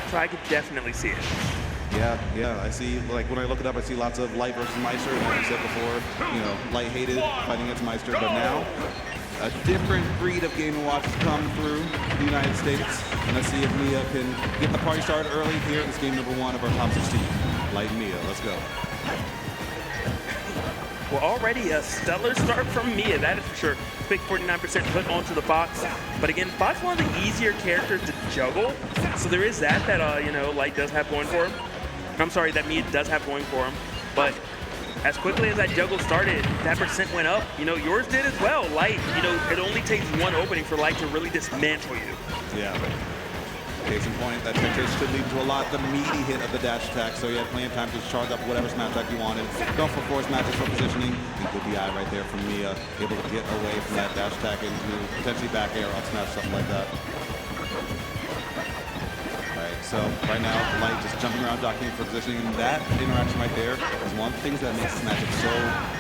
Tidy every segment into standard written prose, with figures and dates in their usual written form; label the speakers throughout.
Speaker 1: so I could definitely see it.
Speaker 2: Yeah, I see, like, when I look it up, I see lots of Light versus Meister, and like you said before, you know, Light hated fighting against Meister, but now a different breed of Game & Watch has come through the United States, and let's see if Miya can get the party started early here in this game number 1 of our top 16. Light and Miya, let's go.
Speaker 1: Well, already a stellar start from Miya, that is for sure. Big 49% put onto the Fox. But again, Fox one of the easier characters to juggle. So there is that, you know, Light does have going for him. I'm sorry, that Miya does have going for him. But as quickly as that juggle started, that percent went up. You know, yours did as well. Light, you know, it only takes one opening for Light to really dismantle you.
Speaker 2: Yeah. Case in point, that temptation should lead to a lot the meaty hit of the dash attack, so you had plenty of time to charge up whatever smash attack you wanted. Go for force matches for positioning. Good DI right there from Miya, able to get away from that dash attack into potentially back air, up smash, something like that. Alright, so right now, Light just jumping around, docking for positioning, and that interaction right there is one of the things that makes this matchup so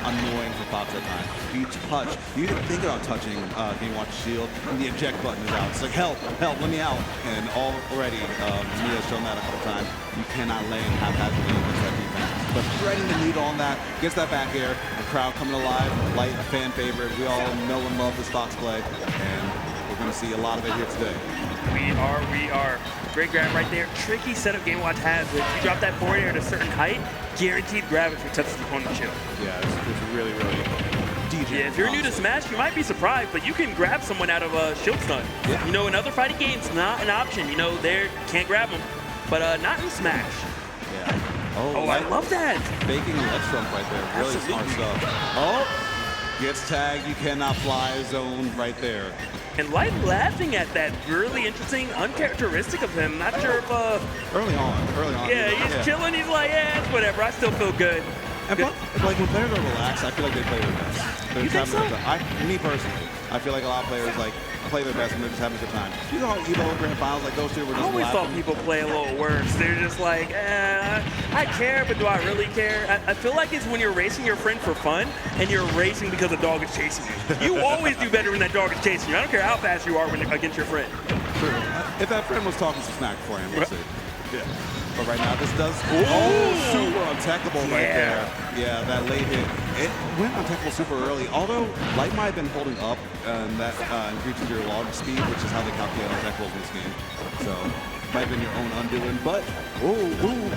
Speaker 2: annoying for Fox at times. You touch, you even think about touching Game Watch shield, and the eject button is out. It's like, help, let me out. And already, Miya's shown that a couple times. You cannot lay in haphazardly against that defense. But threading the needle on that, gets that back air, the crowd coming alive, Light, a fan favorite. We all know and love this Fox play, and we're going to see a lot of it here today.
Speaker 1: We are. Great grab right there. Tricky setup Game Watch has. If you drop that forward air at a certain height, guaranteed grab if you touch the opponent's shield.
Speaker 2: Yeah, it's really DJ.
Speaker 1: Yeah, if you're new to Smash, you might be surprised, but you can grab someone out of a shield stun.
Speaker 2: Yeah.
Speaker 1: You know, in other fighting games, not an option. You know, there can't grab them, but not in Smash.
Speaker 2: Yeah.
Speaker 1: Oh, I love that.
Speaker 2: Faking ledge trump right there. Really smart stuff. Oh, gets tagged. You cannot fly zone right there.
Speaker 1: And Light laughing at that, really interesting, uncharacteristic of him. Not sure if
Speaker 2: early on.
Speaker 1: Yeah, he's chilling. He's like, yeah, it's whatever. I still feel good.
Speaker 2: And like when players are relaxed, I feel like they play their best.
Speaker 1: You think so?
Speaker 2: Me personally, I feel like a lot of players like play their best when they're just having a good time. You know how Evo Grand Finals, like those two were just
Speaker 1: I always
Speaker 2: laughing.
Speaker 1: thought people play a little worse. They're just like, I care, but do I really care? I feel like it's when you're racing your friend for fun, and you're racing because a dog is chasing you. You always do better when that dog is chasing you. I don't care how fast you are when against your friend.
Speaker 2: True. If that friend was talking some smack for him, we'll see. Yeah. But right now, this does...
Speaker 1: Ooh.
Speaker 2: Oh, super untechable right there. Yeah, that late hit. It went untechable super early, although Light might have been holding up, and that increases your log speed, which is how they calculate untechable in this game. So, might have been your own undoing, but... Ooh.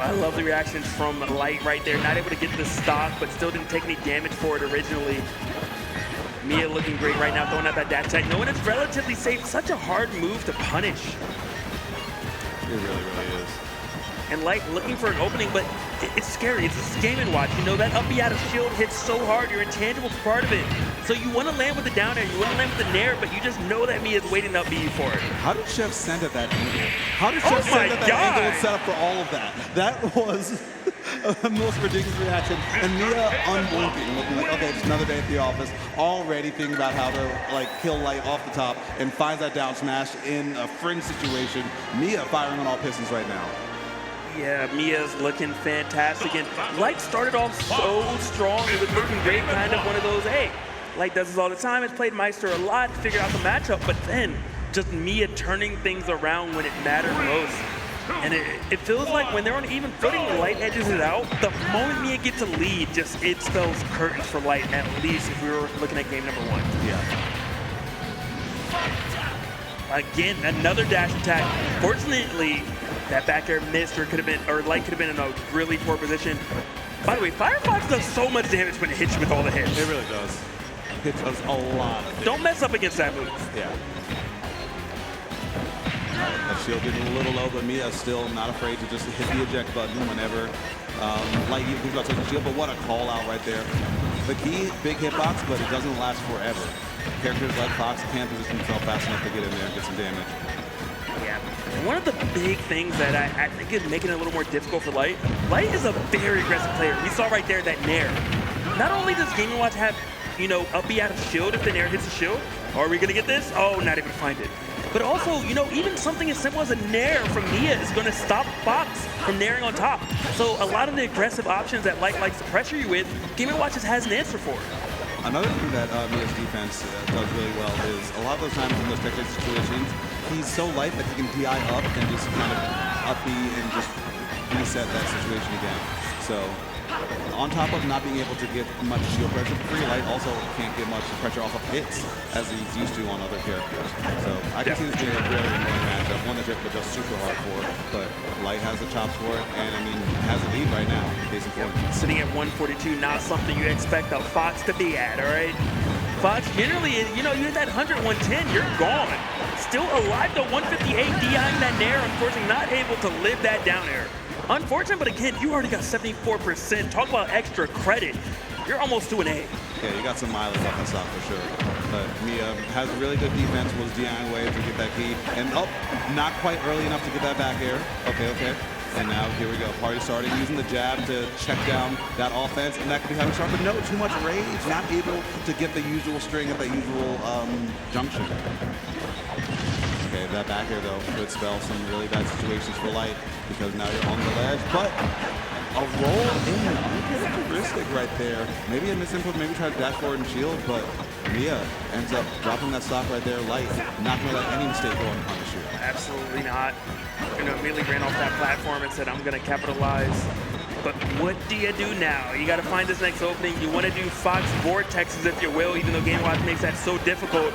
Speaker 1: I love the reactions from Light right there. Not able to get the stock, but still didn't take any damage for it originally. Miya looking great right now, throwing out that dash attack. Knowing it's relatively safe, such a hard move to punish.
Speaker 2: It really is.
Speaker 1: And Light looking for an opening, but it's scary. It's a Game & Watch. You know, that up B out of shield hits so hard. Your intangible's part of it. So you want to land with the down air, you want to land with the nair, but you just know that Miya's waiting up B for it.
Speaker 2: How did Chef send at that angle? How did Chef send at that angle and set up for all of that? That was the most ridiculous reaction. And Miya unblinking, looking like, okay, it's another day at the office, already thinking about how to like kill Light off the top, and finds that down smash in a fringe situation. Miya firing on all pistons right now.
Speaker 1: Yeah, Miya's looking fantastic, and Light started off so strong. It was looking great, kind of one of those, hey, Light does this all the time, has played Meister a lot, figured out the matchup, but then just Miya turning things around when it mattered most. And it feels like when they're on even footing, Light edges it out. The moment Miya gets a lead, just it spells curtains for Light, at least if we were looking at game number 1.
Speaker 2: Yeah.
Speaker 1: Again, another dash attack. Fortunately, that back air missed, or could have been, or Light could have been in a really poor position. By the way, Firefox does so much damage when it hits you with all the hits.
Speaker 2: It really does. It does a lot of damage.
Speaker 1: Don't mess up against that move.
Speaker 2: Yeah. That shield getting a little low, but Miya still not afraid to just hit the eject button whenever Light even thinks about taking the shield. But what a call out right there. The key, big hitbox, but it doesn't last forever. Characters like Fox can't position himself fast enough to get in there and get some damage.
Speaker 1: Yeah. One of the big things that I think is making it a little more difficult for Light, Light is a very aggressive player. We saw right there that nair. Not only does Game & Watch have, you know, up B out of shield if the nair hits the shield. Are we going to get this? Oh, not able to find it. But also, you know, even something as simple as a nair from Miya is going to stop Fox from nairing on top. So a lot of the aggressive options that Light likes to pressure you with, Game & Watch has an answer for it.
Speaker 2: Another thing that Miya's defense does really well is a lot of those times in those trick situations, he's so light that he can DI up and just kind of up B and just reset that situation again. So on top of not being able to get much shield pressure free, Light also can't get much pressure off of hits as he's used to on other characters. So I can see this being a really annoying matchup, one that you have to adjust super hard for, but Light has the chops for it, and I mean, has the lead right now, case in point.
Speaker 1: Sitting at 142, not something you expect a Fox to be at, all right? Fox generally, you know, you hit that 100, 110, you're gone. Still alive to 158, DIing that Nair, unfortunately not able to live that down air. Unfortunate, but again, you already got 74%. Talk about extra credit. You're almost to an A.
Speaker 2: Yeah, you got some mileage off that stock for sure. But Miya has a really good defense, was DIing away to get that key. And not quite early enough to get that back air. Okay. And now here we go. Party starting, using the jab to check down that offense. And that could be having sharp, but no, too much rage. Not able to get the usual string at the usual junction. Okay, that back air though could spell some really bad situations for Light because now you're on the ledge, but a roll in, uncharacteristic right there. Maybe a misinput, maybe try to dash forward and shield, but Miya ends up dropping that stock right there. Light not gonna let any mistake go unpunished here.
Speaker 1: Absolutely not. You know, immediately ran off that platform and said, I'm gonna capitalize. But what do you do now? You gotta find this next opening. You wanna do Fox Vortexes, if you will, even though Game Watch makes that so difficult.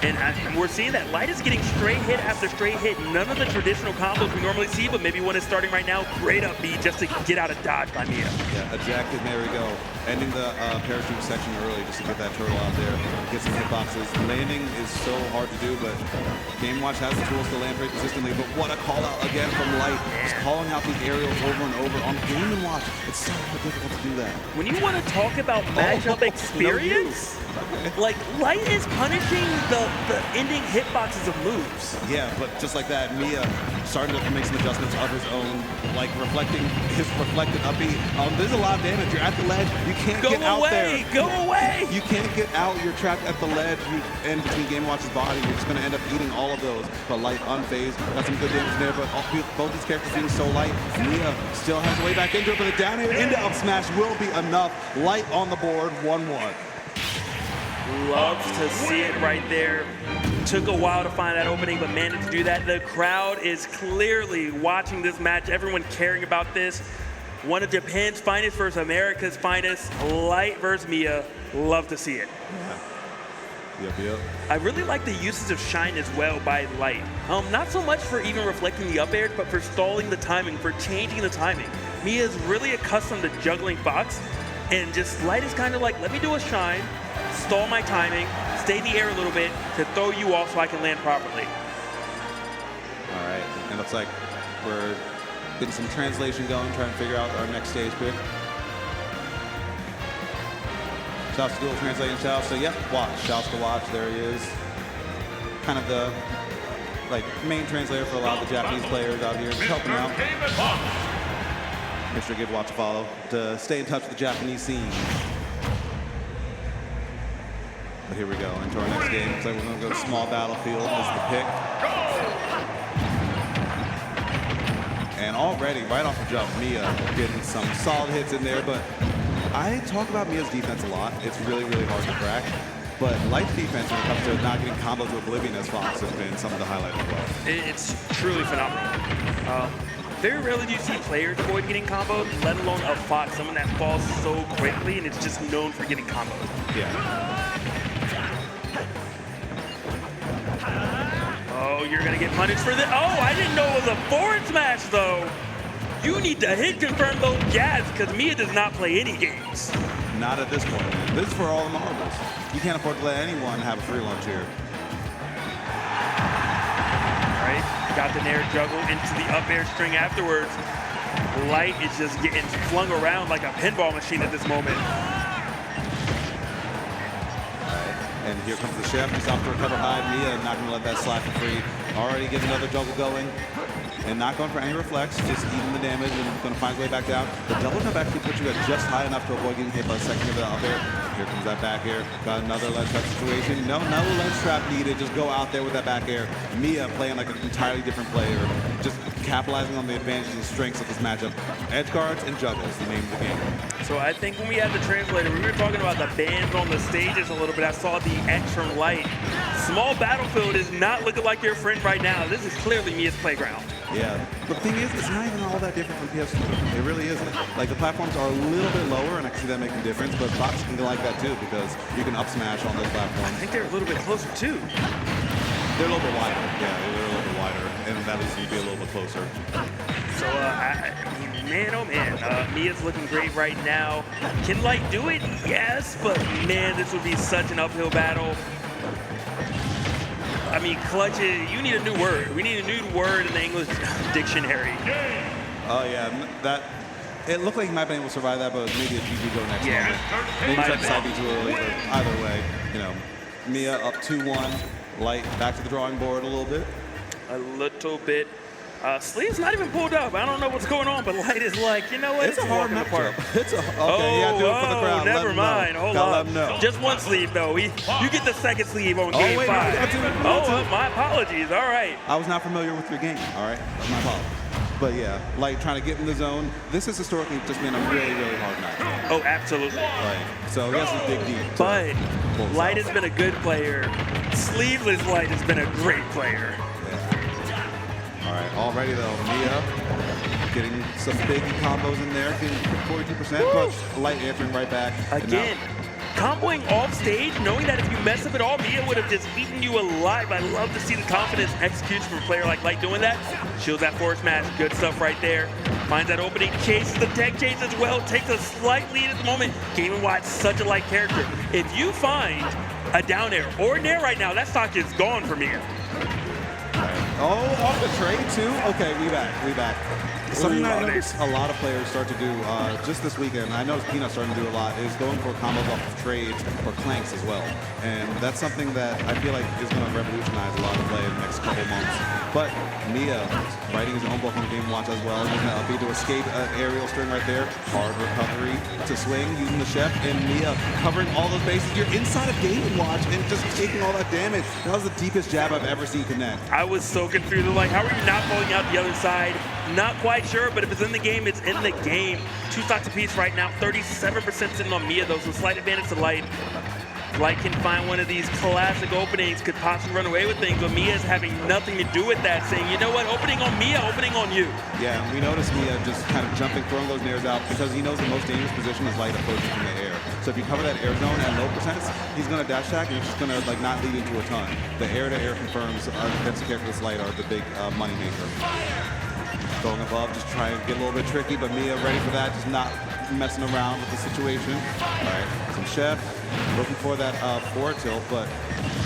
Speaker 1: And we're seeing that Light is getting straight hit after straight hit. None of the traditional combos we normally see, but maybe one is starting right now. Great up B just to get out of dodge by Miya.
Speaker 2: Yeah, ejected, there we go. Ending the parachute section early just to get that turtle out there. Get some hitboxes. Landing is so hard to do, but Game Watch has the tools to land very consistently. But what a call out again from Light. Just calling out these aerials over and over on Game & Watch. It's so difficult to do that.
Speaker 1: When you want to talk about matchup experience, like Light is punishing the ending hitboxes of moves.
Speaker 2: Yeah, but just like that, Miya starting to make some adjustments of his own, like reflecting his reflected up B. There's a lot of damage. You're at the ledge. You can't get out there.
Speaker 1: Go away!
Speaker 2: You can't get out. You're trapped at the ledge and between Game Watch's body. You're just going to end up eating all of those. But Light unfazed. Got some good damage there, but both these characters being so light, Miya still has a way back into it, but the down air into up smash will be enough. Light on the board, 1-1.
Speaker 1: Loves to see it right there. Took a while to find that opening, but managed to do that. The crowd is clearly watching this match. Everyone caring about this. One of Japan's finest versus America's finest. Light versus Miya. Love to see it.
Speaker 2: Yep.
Speaker 1: I really like the usage of Shine as well by Light. Not so much for even reflecting the up air, but for stalling the timing, for changing the timing. Miya is really accustomed to juggling Fox, and just Light is kind of like, let me do a Shine, stall my timing, stay in the air a little bit to throw you off so I can land properly.
Speaker 2: All right, and it looks like we're getting some translation going, trying to figure out our next stage pick. Shouts to Google Translate and shouts to, watch. Shouts to watch, there he is. Kind of the main translator for a lot of the Japanese players out here, just helping out. Make sure to give Watch a follow to stay in touch with the Japanese scene. But here we go, into our next game. Looks like we're gonna go small battlefield as the pick. And already, right off the jump, Miya getting some solid hits in there, but I talk about Miya's defense a lot. It's really, really hard to crack. But Light's defense when it comes to not getting combos to oblivion as Fox has been some of the highlights as well.
Speaker 1: It's truly phenomenal. Very rarely do you see players avoid getting combos, let alone a Fox, someone that falls so quickly and it's just known for getting combos.
Speaker 2: Yeah.
Speaker 1: Oh, you're gonna get punished for this. Oh, I didn't know it was a forward smash though. You need to hit confirm those jabs because Miya does not play any games.
Speaker 2: Not at this point. This is for all the marbles. You can't afford to let anyone have a free lunch here.
Speaker 1: All right, got the Nair juggle into the up air string afterwards. Light is just getting flung around like a pinball machine at this moment.
Speaker 2: And here comes the chef. He's off to recover high. Miya not going to let that slide for free. Already getting another juggle going. and not going for any reflex, just eating the damage and going to find his way back down. The double jump actually puts you at just high enough to avoid getting hit by the second of the up air. Here comes that back air. Got another ledge trap situation. No ledge trap needed. Just go out there with that back air. Miya playing like an entirely different player, just capitalizing on the advantages and strengths of this matchup. Edge guards and juggles, the name of the game.
Speaker 1: So I think when we had the translator, we were talking about the bands on the stages a little bit. I saw the X from Light. Small battlefield is not looking like your friend right now. This is clearly Miya's playground.
Speaker 2: Yeah, but the thing is, it's not even all that different from PS2. It really isn't. Like, the platforms are a little bit lower, and I can see that making a difference, but Fox can like that too, because you can up smash on those
Speaker 1: I
Speaker 2: platforms.
Speaker 1: think they're a little bit closer too.
Speaker 2: They're a little bit wider. Yeah, they're a little bit wider, and that leads you to be a little bit closer.
Speaker 1: So, man, oh man, Miya's looking great right now. Can Light do it? Yes, but man, this would be such an uphill battle. I mean, clutch it. You need a new word. We need a new word in the English dictionary.
Speaker 2: Oh yeah, that. It looked like he might have been able to survive that, but maybe a GG go next
Speaker 1: Yeah.
Speaker 2: moment. Maybe try to side B too early, but either way, you know, Miya up 2-1. Light back to the drawing board a little bit.
Speaker 1: A little bit. Sleeve's not even pulled up. I don't know what's going on, but Light is like, you know what?
Speaker 2: It's a hard matchup. It's a okay.
Speaker 1: Oh,
Speaker 2: Yeah, do it for the crowd.
Speaker 1: Never mind. Hold
Speaker 2: Let
Speaker 1: on.
Speaker 2: him know.
Speaker 1: Just one sleeve, though. You get the second sleeve on game
Speaker 2: wait,
Speaker 1: 5.
Speaker 2: no, two.
Speaker 1: Oh, my apologies. All right.
Speaker 2: I was not familiar with your game. All right, that's my fault. But yeah, Light trying to get in the zone. This has historically just been a really, really hard match.
Speaker 1: Oh, absolutely.
Speaker 2: Like, so he has to dig deep.
Speaker 1: But Light has been a good player. Sleeveless Light has been a great player.
Speaker 2: All right, already though, Miya getting some big combos in there, getting 42%, but Light answering right back.
Speaker 1: Again, comboing off stage, knowing that if you mess up at all, Miya would have just eaten you alive. I love to see the confidence and execution from a player like Light doing that. Shields that forward smash, good stuff right there. Finds that opening, chases the tech chase as well, takes a slight lead at the moment. Game & Watch, such a Light character. If you find a down air or an air right now, that stock is gone for Miya.
Speaker 2: Oh, off the trade too? Okay, we back. Something I noticed a lot of players start to do just this weekend, I noticed Peanut's starting to do a lot, is going for combos off of trades or clanks as well. And that's something that I feel like is going to revolutionize a lot of play in the next couple months. But Miya writing his own book on Game & Watch as well, using that up to escape aerial string right there, hard recovery to swing, using the chef, and Miya covering all those bases. You're inside of Game & Watch and just taking all that damage. That was the deepest jab I've ever seen connect.
Speaker 1: I was so confused. Like, how are you not falling out the other side? Not quite sure, but if it's in the game, it's in the game. 2 stocks apiece right now. 37% sitting on Miya, though, so slight advantage to Light. Light can find one of these classic openings, could possibly run away with things, but Miya's having nothing to do with that, saying, you know what, opening on Miya, opening on you.
Speaker 2: Yeah, we noticed Miya just kind of jumping, throwing those nairs out because he knows the most dangerous position is Light approaching from the air. So if you cover that air zone at low percents, he's going to dash attack and it's just going to like not lead into a ton. The air-to-air confirms defensive characters Light are the big money maker. Going above, just trying to get a little bit tricky, but Miya ready for that, just not messing around with the situation. All right, some chef, looking for that forward tilt, but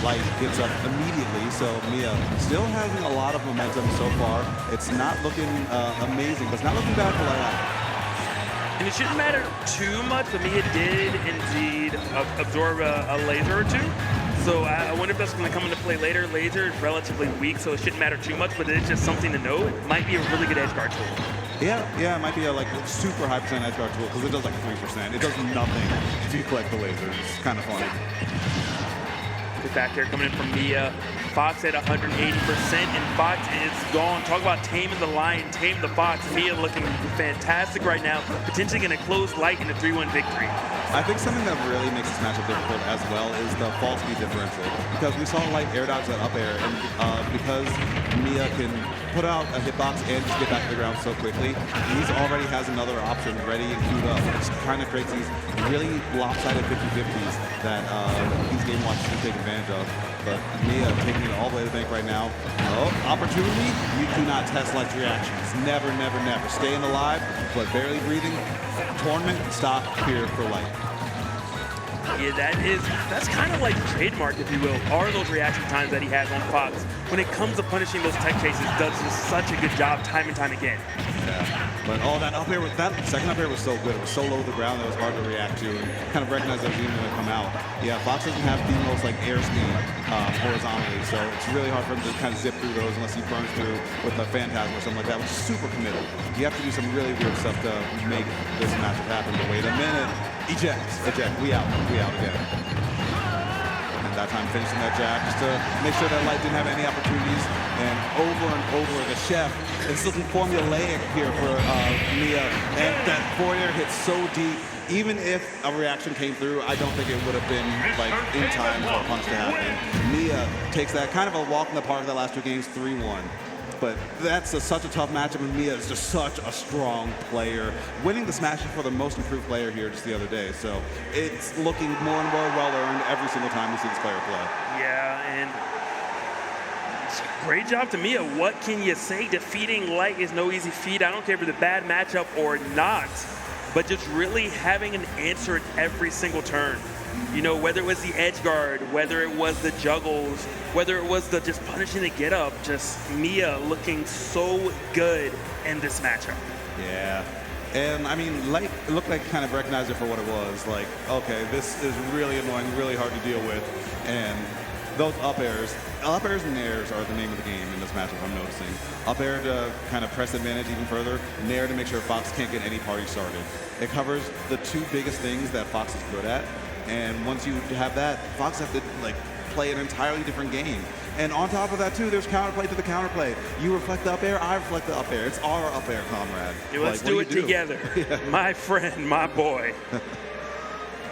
Speaker 2: Light gets up immediately, so Miya still having a lot of momentum so far. It's not looking amazing, but it's not looking bad for Light.
Speaker 1: And it shouldn't matter too much, but Miya did indeed absorb a laser or two. So I wonder if that's going to come into play later. Laser is relatively weak, so it shouldn't matter too much, but it's just something to know. It might be a really good edge guard tool.
Speaker 2: Yeah, it might be a like super high percent edge guard tool because it does like 3%. It does nothing if you collect the laser. It's kind of funny.
Speaker 1: Good back here coming in from Miya. Fox at 180%, and Fox is gone. Talk about taming the lion, tame the fox. Miya looking fantastic right now, potentially going to close Light in a 3-1 victory.
Speaker 2: I think something that really makes this matchup difficult as well is the fall speed differential. Because we saw Light air dodge that up air, and because Miya can put out a hitbox and just get back to the ground so quickly, he already has another option ready and queued up. It kind of creates these really lopsided 50-50s that these Game Watchers can take advantage of. But Miya taking it all the way to the bank right now. Oh, opportunity, you do not test Light's reactions. Never, never, never. Staying alive, but barely breathing. Tournament stop here for Light.
Speaker 1: Yeah, that's kind of like trademark, if you will, are those reaction times that he has on Fox. When it comes to punishing those tech chases, does just such a good job time and time again.
Speaker 2: Yeah. But that up air, that second up air was so good. It was so low to the ground that it was hard to react to and kind of recognize that it was even going to come out. Yeah, Fox doesn't have the most like airspeed horizontally, so it's really hard for him to kind of zip through those unless he burns through with a phantasm or something like that, which is super committal. You have to do some really weird stuff to make this matchup happen. But wait a minute. Eject. We out again. And that time finishing that jab just to make sure that Light didn't have any opportunities. And over, the chef is looking formulaic here for Miya. And that forward hits so deep. Even if a reaction came through, I don't think it would have been like in time for a punch to happen. Miya takes that kind of a walk in the park the last 2 games, 3-1. But that's such a tough matchup, and Miya is just such a strong player. Winning the Smashes for the most improved player here just the other day. So it's looking more and more well-earned every single time we see this player play.
Speaker 1: Yeah, and great job to Miya. What can you say? Defeating Light is no easy feat. I don't care if it's a bad matchup or not, but just really having an answer at every single turn. You know, whether it was the edge guard, whether it was the juggles, whether it was the just punishing the get up, just Miya looking so good in this matchup.
Speaker 2: Yeah. And I mean, Light looked like kind of recognized it for what it was. Like, okay, this is really annoying, really hard to deal with. And those up airs and nairs are the name of the game in this matchup, I'm noticing. Up air to kind of press advantage even further, nair to make sure Fox can't get any party started. It covers the 2 biggest things that Fox is good at. And once you have that, Fox have to like play an entirely different game. And on top of that too, there's counterplay to the counterplay. You reflect the up air, I reflect the up air. It's our up air, comrade.
Speaker 1: Yeah, let's do it together. Yeah. My friend, my boy.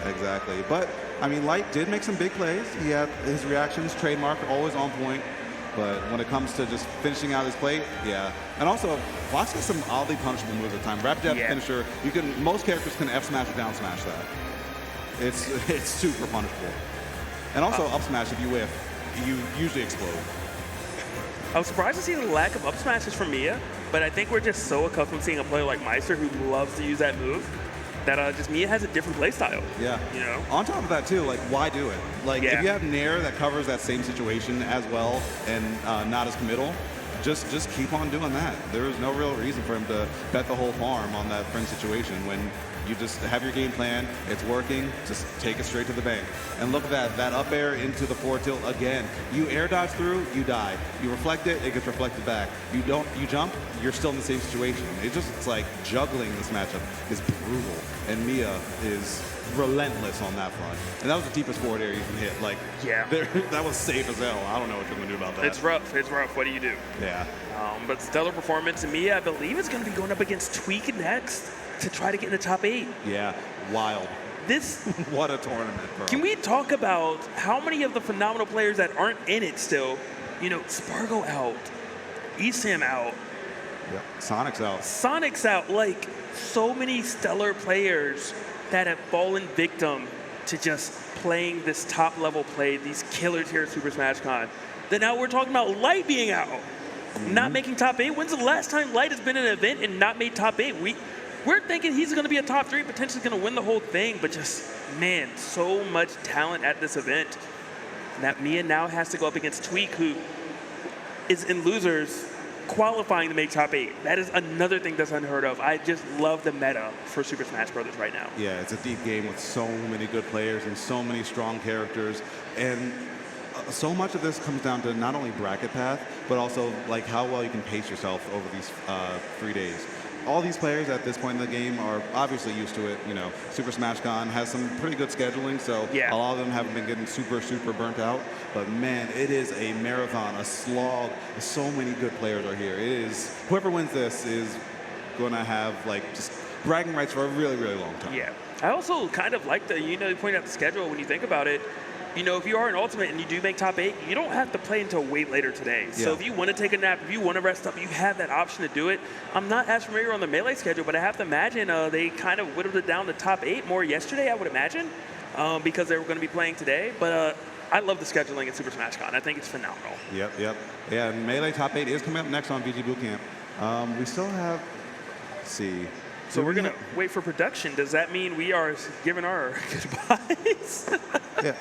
Speaker 2: Exactly. But I mean, Light did make some big plays. He had his reactions, trademark, always on point. But when it comes to just finishing out his plate, yeah. And also, Fox has some oddly punishable moves at the time. Rapid jab finisher, most characters can F smash or down smash that. It's super punishable. And also up smash, if you whiff, you usually explode.
Speaker 1: I was surprised to see the lack of up smashes from Miya, but I think we're just so accustomed to seeing a player like Meister who loves to use that move that just Miya has a different play style.
Speaker 2: Yeah.
Speaker 1: You know?
Speaker 2: On top of that too, like why do it? Like if you have Nair that covers that same situation as well and not as committal, just keep on doing that. There is no real reason for him to bet the whole farm on that friend situation when you just have your game plan, it's working, just take it straight to the bank. And look at that up air into the forward tilt again. You air dodge through, you die. You reflect it, it gets reflected back. You jump, you're still in the same situation. It's like juggling this matchup is brutal. And Miya is relentless on that front. And that was the deepest forward air you can hit. Like, that was safe as hell. I don't know what you're gonna do about that.
Speaker 1: It's rough, what do you do?
Speaker 2: Yeah.
Speaker 1: But stellar performance. And Miya, I believe, is gonna be going up against Tweak next to try to get in the top 8.
Speaker 2: Yeah, wild. What a tournament, bro.
Speaker 1: Can we talk about how many of the phenomenal players that aren't in it still? You know, Spargo out, Esam out.
Speaker 2: Yep, Sonic's out. Like, so many stellar players that have fallen victim to just playing this top-level play, these killers here at Super Smash Con. Then now we're talking about Light being out, not making top 8. When's the last time Light has been in an event and not made top 8? We're thinking he's going to be a top 3, potentially going to win the whole thing, but just, man, so much talent at this event. And that Miya now has to go up against Tweak, who is in losers qualifying to make top 8. That is another thing that's unheard of. I just love the meta for Super Smash Bros. Right now. Yeah, it's a deep game with so many good players and so many strong characters. And so much of this comes down to not only bracket path, but also like how well you can pace yourself over these 3 days. All these players at this point in the game are obviously used to it. You know, Super Smash Con has some pretty good scheduling, so a lot of them haven't been getting super burnt out. But man, it is a marathon, a slog. So many good players are here. It is, whoever wins this is going to have like just bragging rights for a really long time.
Speaker 1: Yeah, I also kind of like you point out the schedule when you think about it. You know, if you are an Ultimate and you do make top 8, you don't have to play until way later today. Yeah. So if you want to take a nap, if you want to rest up, you have that option to do it. I'm not as familiar on the Melee schedule, but I have to imagine they kind of whittled it down to top 8 more yesterday, I would imagine, because they were going to be playing today. But I love the scheduling at Super Smash Con. I think it's phenomenal.
Speaker 2: Yep. Yeah, and Melee top 8 is coming up next on VGBootCamp. We still have, let's see.
Speaker 1: So we're going to wait for production. Does that mean we are giving our goodbyes?
Speaker 2: Yeah.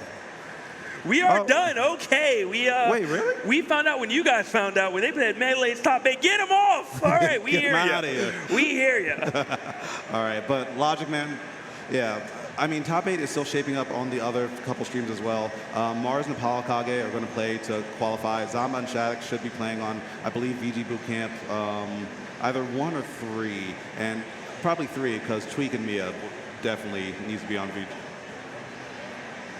Speaker 1: We are done. Okay.
Speaker 2: Wait, really?
Speaker 1: We found out when you guys found out when they played Melee's top 8. Get them off. All right, we hear you. We hear you.
Speaker 2: All right, but Logic Man, yeah. I mean, top 8 is still shaping up on the other couple streams as well. Mars and Apollo Kage are going to play to qualify. Zamba and Shattuck should be playing on, I believe, VGBootCamp, either 1 or 3, and probably 3 because Tweak and Miya definitely needs to be on VG.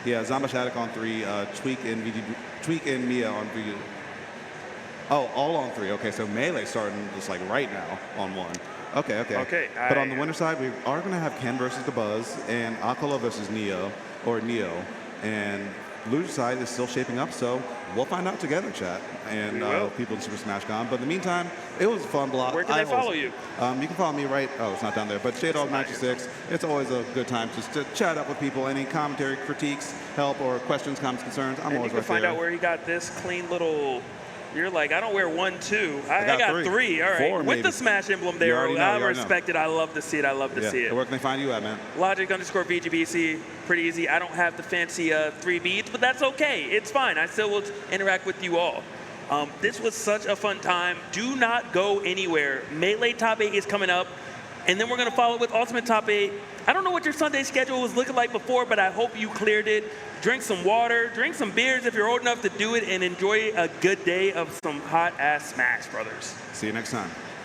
Speaker 2: Yeah, Zamba Shattuck on 3, Tweak and Miya on VG. Oh, all on 3. Okay, so Melee starting just like right now on 1. Okay. But on the winner side, we are going to have Ken versus the Buzz and Akala versus Neo. And loser side is still shaping up, so we'll find out together, chat, and people in Super Smash Con. But in the meantime, it was a fun block.
Speaker 1: Where can they follow you?
Speaker 2: You can follow me it's not down there, but JDog96. It's always a good time just to chat up with people. Any commentary, critiques, help, or questions, comments, concerns, I'm always right there.
Speaker 1: You can find out where he got this clean little... You're like, I don't wear 1, 2. I got 3. All right.
Speaker 2: 4
Speaker 1: with
Speaker 2: maybe.
Speaker 1: The Smash emblem there. I respect it. I love to see it.
Speaker 2: Where can they find you at, man?
Speaker 1: Logic_VGBC. Pretty easy. I don't have the fancy 3 beads, but that's okay. It's fine. I still will interact with you all. This was such a fun time. Do not go anywhere. Melee Top 8 is coming up, and then we're going to follow with Ultimate Top 8. I don't know what your Sunday schedule was looking like before, but I hope you cleared it. Drink some water, drink some beers if you're old enough to do it, and enjoy a good day of some hot-ass Smash, brothers.
Speaker 2: See you next time.